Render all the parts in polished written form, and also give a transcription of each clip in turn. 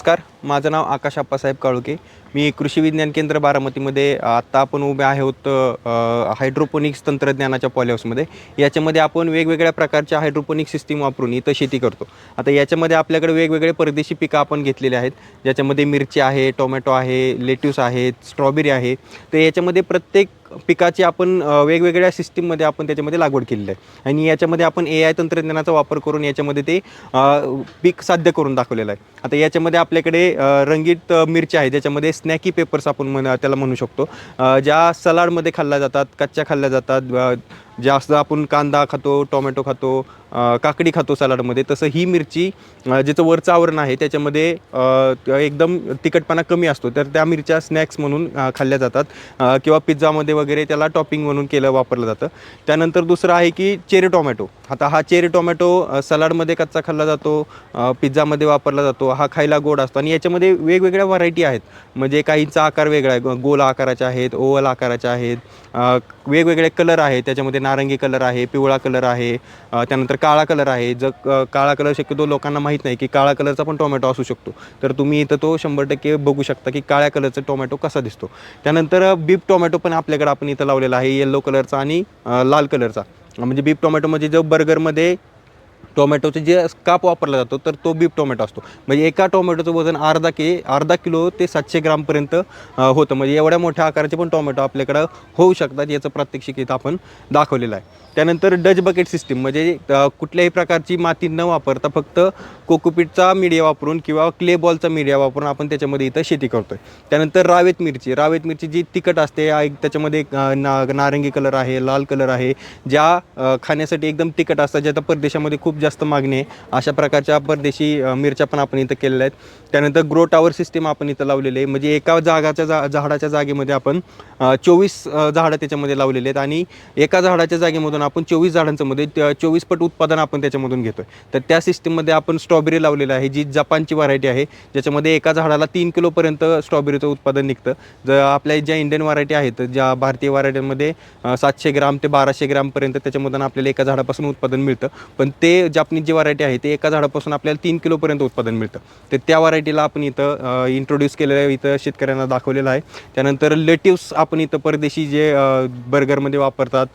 नमस्कार, माझं नाव आकाश आप्पासाहेब काळुके. मी कृषी विज्ञान केंद्र बारामतीमध्ये आत्ता आपण उभे आहोत हायड्रोपोनिक्स तंत्रज्ञानाच्या पॉलीहाऊसमध्ये. याच्यामध्ये आपण वेगवेगळ्या प्रकारच्या हायड्रोपोनिक सिस्टीम वापरून इथं शेती करतो. आता याच्यामध्ये आपल्याकडे वेगवेगळे परदेशी पिकं आपण घेतलेले आहेत, ज्याच्यामध्ये मिरची आहे, टोमॅटो आहे, लेट्यूस आहेत, स्ट्रॉबेरी आहे. तर याच्यामध्ये प्रत्येक पिकाची आपण वेगवेगळ्या सिस्टीममध्ये आपण त्याच्यामध्ये लागवड केलेली आहे आणि याच्यामध्ये आपण AI तंत्रज्ञानाचा वापर करून याच्यामध्ये ते पीक साध्य करून दाखवलेलं आहे. आता याच्यामध्ये आपल्याकडे रंगीत मिरच्या आहे, ज्याच्यामध्ये स्नॅकी पेपर्स आपण त्याला म्हणू शकतो, ज्या सलाडमध्ये खाल्ल्या जातात, कच्च्या खाल्ल्या जातात. जास्त आपण कांदा खातो, टोमॅटो खातो, काकडी खातो सलाडमध्ये, तसं ही मिरची ज्याचं वरचं आवरण आहे त्याच्यामध्ये एकदम तिखटपणा कमी असतो, तर त्या मिरच्या स्नॅक्स म्हणून खाल्ल्या जातात किंवा पिझ्झामध्ये वगैरे त्याला टॉपिंग म्हणून वापरलं जातं. त्यानंतर दुसरं आहे की चेरी टोमॅटो. आता हा चेरी टोमॅटो सलाडमध्ये कच्चा खाल्ला जातो, पिझ्झामध्ये वापरला जातो. हा खायला गोड असतो आणि याच्यामध्ये वेगवेगळ्या व्हरायटी आहेत. म्हणजे काहींचा आकार वेगळा आहे, गोल आकाराचे आहेत, ओव्हल आकाराचे आहेत, वेगवेगळे कलर आहेत. त्याच्यामध्ये नारंगी कलर आहे, पिवळा कलर आहे, त्यानंतर काळा कलर आहे. काळा कलर शक्यतो लोकांना माहीत नाही की काळा कलरचा पण टोमॅटो असू शकतो, तर तुम्ही इथं तो 100% बघू शकता की काळ्या कलरचा टोमॅटो कसा दिसतो. त्यानंतर बीप टोमॅटो पण आपल्याकडे आपण इथं लावलेला आहे, येलो कलरचा आणि लाल कलरचा. म्हणजे बीप टोमॅटो म्हणजे जो बर्गरमध्ये टोमॅटोचे जे काप वापरला जातो, तर तो बीप टोमॅटो असतो. म्हणजे एका टोमॅटोचं वजन अर्धा किलो ते 700 ग्रामपर्यंत होतं. म्हणजे एवढ्या मोठ्या आकाराचे पण टोमॅटो आपल्याकडं होऊ शकतात. याचं प्रात्यक्षिक इथं आपण दाखवलेलं आहे. त्यानंतर डच बकेट सिस्टीम, म्हणजे कुठल्याही प्रकारची माती न वापरता फक्त कोकोपीटचा मीडिया वापरून किंवा क्ले बॉलचा मीडिया वापरून आपण त्याच्यामध्ये इथं शेती करतो आहे. त्यानंतर रावेत मिरची जी तिखट असते, त्याच्यामध्ये नारंगी कलर आहे, लाल कलर आहे, ज्या खाण्यासाठी एकदम तिखट असतात, ज्या परदेशामध्ये खूप जास्त मागणी आहे. अशा प्रकारच्या परदेशी मिरच्या पण आपण इथं केलेल्या आहेत. त्यानंतर ग्रो टावर सिस्टीम आपण इथं लावलेले आहे. म्हणजे एका झाडाच्या जागेमध्ये आपण 24 झाडं त्याच्यामध्ये लावलेले आहेत आणि एका झाडाच्या जागेमधून आपण 24 झाडांचं मध्ये 24 पट उत्पादन आपण त्याच्यामधून घेतो आहे. तर त्या सिस्टीममध्ये आपण स्ट्रॉबेरी लावलेलं आहे, जी जपानची व्हरायटी आहे, ज्याच्यामध्ये एका झाडाला 3 किलोपर्यंत स्ट्रॉबेरीचं उत्पादन निघतं. आपल्या ज्या इंडियन व्हरायटी आहेत, ज्या भारतीय व्हरायटीमध्ये 700 ग्राम ते 1200 ग्रामपर्यंत त्याच्यामधून आपल्याला एका झाडापासून उत्पादन मिळतं. पण ते जापनीज जी व्हरायटी आहे, ते एका झाडापासून आपल्याला 3 किलोपर्यंत उत्पादन मिळतं. तर त्या व्हरायटीला आपण इथं इंट्रोड्यूस केलेलं आहे, इथं शेतकऱ्यांना दाखवलेलं आहे. त्यानंतर लेट्यूस आपण इथं परदेशी जे बर्गरमध्ये वापरतात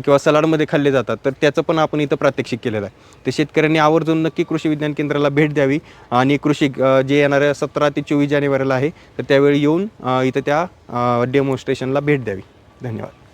किंवा सलाडमध्ये खाल्ले जातात, तर त्याचं पण आपण इथं प्रात्यक्षिक केलेलं आहे. तर शेतकऱ्यांनी आवर्जून नक्की कृषी विज्ञान केंद्राला भेट द्यावी आणि जे येणाऱ्या 17 ते 24 जानेवारीला आहे, तर त्यावेळी येऊन इथं त्या डेमॉन्स्ट्रेशनला भेट द्यावी. धन्यवाद.